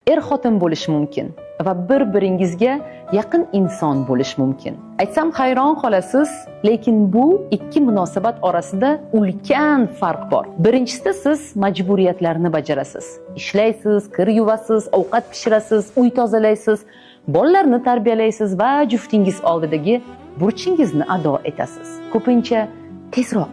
xotin bo'lish mumkin va bir-biringizga yaqin inson bo'lish mumkin. Aytsam hayron qolasiz, lekin bu ikki munosabat orasida ulkan farq bor. Birinchisida siz majburiyatlarni bajarasiz. Ishlaysiz, kir yuvasiz, ovqat pishirasiz, uy tozalaysiz, bolalarni tarbiyalaysiz va juftingiz oldidagi burchingizni ado etasiz. Ko'pincha tezroq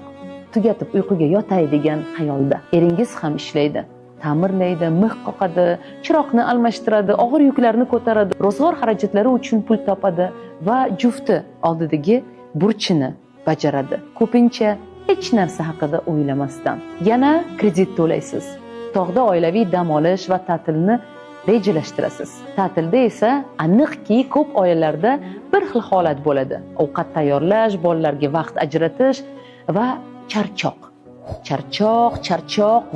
tugatib uyquga yotay degan xayolda. Eringiz ham ishlaydi. Ta'mirlaydi, mix qoqadi, chiroqni almashtiradi, og'ir yuklarni ko'taradi, ro'zg'or xarajatlari uchun pul topadi va jufti oldidagi burchini bajaradi. Ko'pincha hech narsa haqida o'ylamasdan. Yana kredit to'laysiz. Tog'da oilaviy dam olish va ta'tilni rejalashtirasiz. Ta'tilda esa aniqki ko'p oilalarda bir xil holat bo'ladi. Ovqat tayyorlash, bolalarga vaqt ajratish va charchoq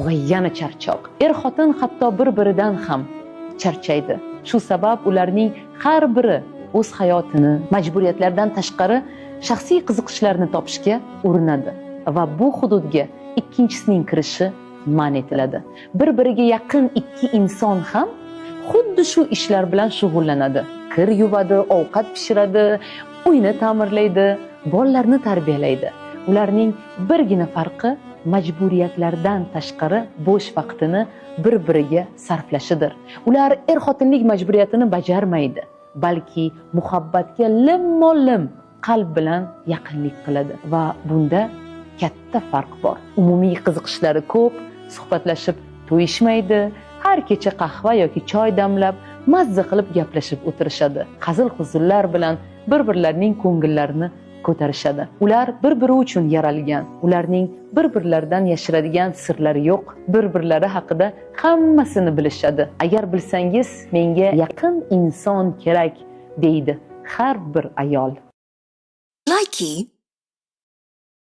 va yana charchoq. Xotin hatto bir-biridan ham charchaydi. Shu sabab ularning har biri o'z hayotini majburiyatlardan tashqari shaxsiy qiziqishlarni topishga urinadi va bu hududga ikkinchisining kirishi man etiladi. Bir-biriga yaqin ikki inson ham xuddi shu ishlar bilan shug'ullanadi. Kir yuvadi, ovqat pishiradi, uyni ta'mirlaydi, bolalarni tarbiyalaydi. Ularning birgina farqi majburiyatlardan tashqari bo'sh vaqtini bir-biriga sarflashidir. Ular xotinlik majburiyatini bajarmaydi, balki muhabbatga limmo-lim qalb bilan yaqinlik qiladi va bunda katta farq bor. Umumiy qiziqishlari ko'p, suhbatlashib to'yishmaydi, har kecha qahva yoki choy damlab, mazza qilib gaplashib o'tirishadi. Hazil-huzullar bilan bir-birlarining ko'ngillarini ko'tarishadi. Ular bir-biri uchun yaralgan. Ularning bir-birlaridan yashiradigan sirlari yo'q. Bir-birlari haqida hammasini bilishadi. Agar bilsangiz, menga yaqin inson kerak deydi har bir ayol. Likey